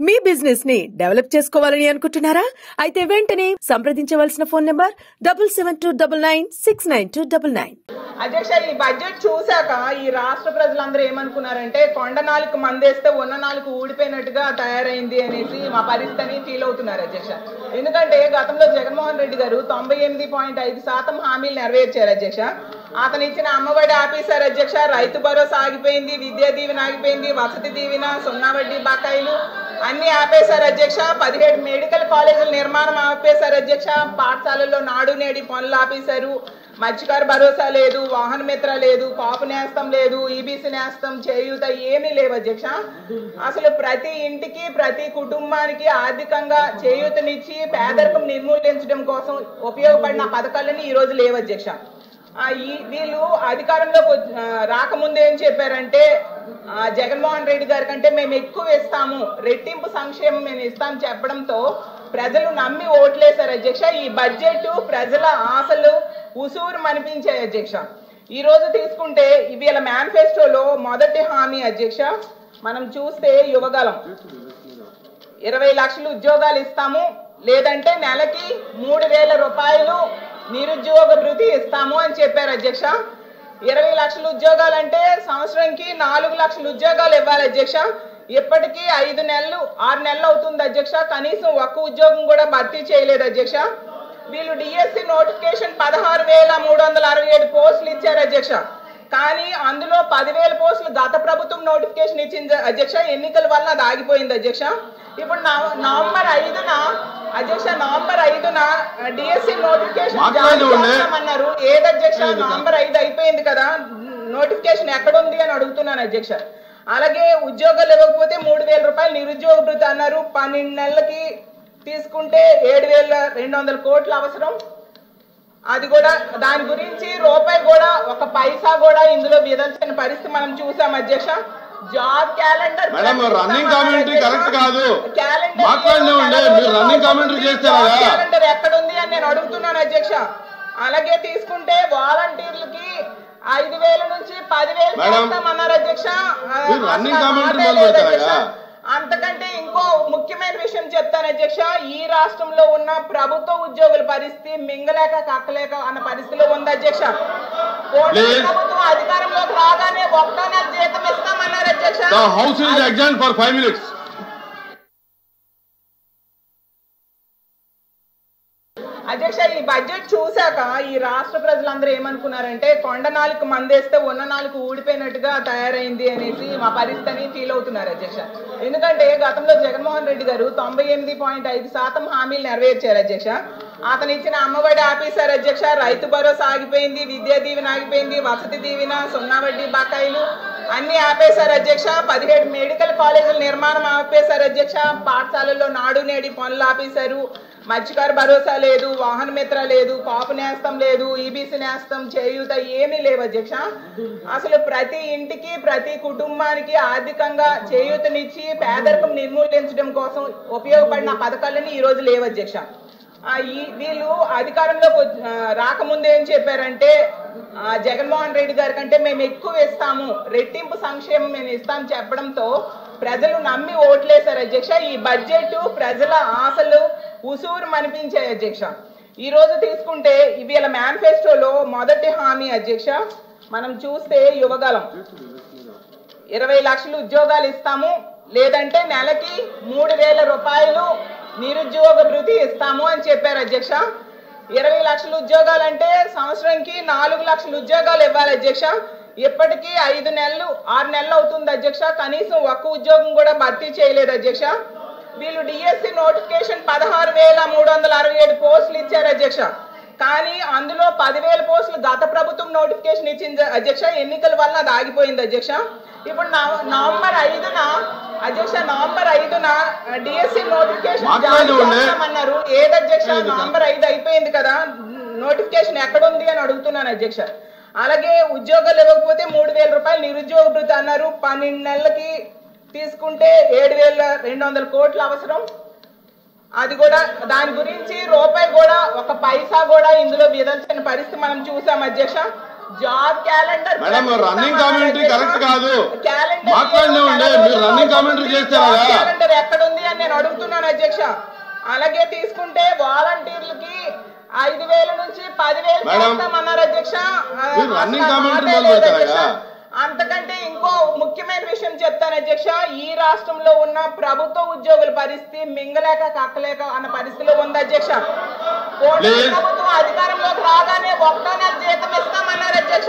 మీ business ని develop చేసుకోవాలని అనుకుంటున్నారా? అయితే వెంటనే సంప్రదించవలసిన ఫోన్ నంబర్ 7729969299. అధ్యక్ష, ఈ బడ్జెట్ చూశాక ఈ రాష్ట్ర ప్రజలందరూ ఏమనుకున్నారంటే కొండ నాలుగు మందేస్తే ఉన్న నాలుగు ఊడిపోయినట్టుగా తయారైంది అనేసి మా పరిస్థితిని ఫీల్ అవుతున్నారు అధ్యక్ష. ఎందుకంటే గతంలో జగన్మోహన్ రెడ్డి గారు 98.5% హామీలు నెరవేర్చారు అధ్యక్ష. అతను ఇచ్చిన అమ్మఒడి ఆపేశారు అధ్యక్ష, రైతు భరోసా ఆగిపోయింది, విద్యా దీవెన ఆగిపోయింది, వసతి దీవెన, సున్నా వడ్డీ బకాయిలు అన్ని ఆపేశారు అధ్యక్ష. 17 మెడికల్ కాలేజీల నిర్మాణం ఆపేశారు అధ్యక్ష. పాఠశాలల్లో నాడు నేడి పనులు ఆపేశారు. మత్స్యకార భరోసా లేదు, వాహన మిత్ర లేదు, కాపు నేస్తం లేదు, ఈబీసీ నేస్తం, చేయూత ఏమీ లేవు అధ్యక్ష. అసలు ప్రతి ఇంటికి ప్రతి కుటుంబానికి ఆర్థికంగా చేయూతనిచ్చి పేదరికం నిర్మూలించడం కోసం ఉపయోగపడిన పథకాలని ఈ రోజు లేవు అధ్యక్ష. వీళ్ళు అధికారంలో రాకముందు ఏం చెప్పారంటే జగన్మోహన్ రెడ్డి గారి కంటే మేము ఎక్కువ ఇస్తాము, రెట్టింపు సంక్షేమం మేము ఇస్తాం చెప్పడంతో ప్రజలు నమ్మి ఓట్లేశారు అధ్యక్ష. ఈ బడ్జెట్ ప్రజల ఆశలు ఉసూరు మనిపించాయి అధ్యక్ష. ఈ రోజు తీసుకుంటే వీళ్ళ మేనిఫెస్టోలో మొదటి హామీ అధ్యక్ష మనం చూస్తే యువగలం 20 లక్షల ఉద్యోగాలు ఇస్తాము, లేదంటే నెలకి 3,000 రూపాయలు నిరుద్యోగ భృతి ఇస్తాము అని చెప్పారు అధ్యక్ష. 20 లక్షల ఉద్యోగాలు అంటే సంవత్సరంకి 4 లక్షల ఉద్యోగాలు ఇవ్వాలి అధ్యక్ష. ఇప్పటికీ 5 నెలలు 6 నెలలు అవుతుంది అధ్యక్ష, కనీసం ఒక్క ఉద్యోగం కూడా భర్తీ చేయలేదు అధ్యక్ష. వీళ్ళు డిఎస్సి నోటిఫికేషన్ 16,367 పోస్టులు ఇచ్చారు అధ్యక్ష. కానీ అందులో 10,000 పోస్టులు గత ప్రభుత్వం నోటిఫికేషన్ ఇచ్చింది అధ్యక్ష. ఎన్నికల వల్ల అది ఆగిపోయింది అధ్యక్ష. ఇప్పుడు నవంబర్ 5న అధ్యక్ష, నవంబర్ 5న డిఎస్సి నోటిఫికేషన్ జారీ చేస్తామన్నారు. ఏది అధ్యక్ష, నవంబర్ 5 అయిపోయింది కదా, నోటిఫికేషన్ ఎక్కడుంది అని అడుగుతున్నాను అధ్యక్ష. అలాగే ఉద్యోగాలు ఇవ్వకపోతే 3,000 రూపాయలు నిరుద్యోగ భృతి అన్నారు. 12 నెలలకి తీసుకుంటే 7,200 కోట్లు అవసరం. అది కూడా దాని గురించి రూపాయి కూడా ఒక పైసా కూడా ఇందులో విధించిన పరిస్థితి మనం చూసాం అధ్యక్ష. జాబ్ క్యాలెండర్ క్యాలెండర్ ఎక్కడుంది అని నేను అడుగుతున్నాను అధ్యక్ష. అలాగే తీసుకుంటే వాలంటీర్లకి 5,000 నుంచి 10,000 చేస్తామన్నారు అధ్యక్ష. అంతకంటే ఇంకో ముఖ్యమైన విషయం చెప్తాను అధ్యక్ష. ఈ రాష్ట్రంలో ఉన్న ప్రభుత్వ ఉద్యోగుల పరిస్థితి మింగలేక కక్కలేక అన్న పరిస్థితిలో ఉంది అధ్యక్ష. ప్రభుత్వం అధికారంలోకి రాగానే 1వ నెల జీతం ఇస్తామన్నారు అధ్యక్ష. అధ్యక్ష, ఈ బడ్జెట్ చూశాక ఈ రాష్ట్ర ప్రజలందరూ ఏమనుకున్నారంటే కొండ నాలుగు మందేస్తే ఉన్న నాలుగు ఊడిపోయినట్టుగా తయారైంది అనేసి మా పరిస్థితిని ఫీల్ అవుతున్నారు అధ్యక్ష. ఎందుకంటే గతంలో జగన్మోహన్ రెడ్డి గారు 98.5% హామీలు నెరవేర్చారు అధ్యక్ష. అతను ఇచ్చిన అమ్మఒడి ఆపేశారు అధ్యక్ష, రైతు భరోసా ఆగిపోయింది, విద్యా దీవెన ఆగిపోయింది, వసతి దీవెన, సున్నా వడ్డీ బకాయిలు అన్ని ఆపేశారు అధ్యక్ష. 17 మెడికల్ కాలేజీల నిర్మాణం ఆపేశారు అధ్యక్ష. పాఠశాలల్లో నాడు నేడి పనులు ఆపేశారు. మత్స్యకార భరోసా లేదు, వాహన మిత్ర లేదు, కాపు నేస్తం లేదు, ఈబీసీ నేస్తం, చేయూత ఏమీ లేవు అధ్యక్ష. అసలు ప్రతి ఇంటికి ప్రతి కుటుంబానికి ఆర్థికంగా చేయూతనిచ్చి పేదరికం నిర్మూలించడం కోసం ఉపయోగపడిన పథకాలని ఈ రోజు లేవు అధ్యక్ష. వీళ్ళు అధికారంలో రాకముందు ఏం చెప్పారంటే జగన్మోహన్ రెడ్డి గారి కంటే మేము ఎక్కువ ఇస్తాము, రెట్టింపు సంక్షేమం మేము ఇస్తాం చెప్పడంతో ప్రజలు నమ్మి ఓట్లేశారు అధ్యక్ష. ఈ బడ్జెట్ ప్రజల ఆశలు ఉసూరు మనిపించాయి అధ్యక్ష. ఈ రోజు తీసుకుంటే వీళ్ళ మేనిఫెస్టోలో మొదటి హామీ అధ్యక్ష మనం చూస్తే యువగలం 20 లక్షల ఉద్యోగాలు ఇస్తాము, లేదంటే నెలకి 3,000 రూపాయలు నిరుద్యోగ భృతి ఇస్తాము అని చెప్పారు అధ్యక్ష. 20 లక్షల ఉద్యోగాలు అంటే సంవత్సరంకి 4 లక్షల ఉద్యోగాలు ఇవ్వాలి అధ్యక్ష. ఇప్పటికీ 5 నెలలు 6 నెలలు అవుతుంది అధ్యక్ష, కనీసం ఒక్క ఉద్యోగం కూడా భర్తీ చేయలేదు అధ్యక్ష. వీళ్ళు డిఎస్సి నోటిఫికేషన్ 16,367 పోస్టులు ఇచ్చారు అధ్యక్ష. కానీ అందులో 10,000 పోస్టులు గత ప్రభుత్వం నోటిఫికేషన్ ఇచ్చింది అధ్యక్ష. ఎన్నికల వల్ల అది ఆగిపోయింది అధ్యక్ష. ఇప్పుడు నవంబర్ 5న అధ్యక్ష, నవంబర్ 5న డిఎస్సి నోటిఫికేషన్ జారీ చేస్తామన్నారు. ఏది అధ్యక్ష, నవంబర్ 5 అయిపోయింది కదా, నోటిఫికేషన్ ఎక్కడుంది అని అడుగుతున్నాను అధ్యక్ష. అలాగే ఉద్యోగాలు ఇవ్వకపోతే 3,000 రూపాయలు నిరుద్యోగ భృతి అన్నారు. 12 నెలలకి తీసుకుంటే 7,200 కోట్లు అవసరం. అది కూడా దాని గురించి రూపాయి కూడా ఒక పైసా కూడా ఇందులో విధించిన పరిస్థితి మనం చూసాం అధ్యక్ష. జాబ్ క్యాలెండర్ క్యాలెండర్ ఎక్కడుంది అని నేను అడుగుతున్నాను అధ్యక్ష. అలాగే తీసుకుంటే వాలంటీర్లకి 5,000 నుంచి 10,000 చేస్తామన్నారు అధ్యక్ష. అంతకంటే ఇంకో ముఖ్యమైన విషయం చెప్తాను అధ్యక్ష. ఈ రాష్ట్రంలో ఉన్న ప్రభుత్వ ఉద్యోగుల పరిస్థితి మింగలేక కక్కలేక అన్న పరిస్థితిలో ఉంది అధ్యక్ష. ప్రభుత్వం అధికారంలోకి రాగానే 1వ నెల జీతం ఇస్తామన్నారు అధ్యక్ష.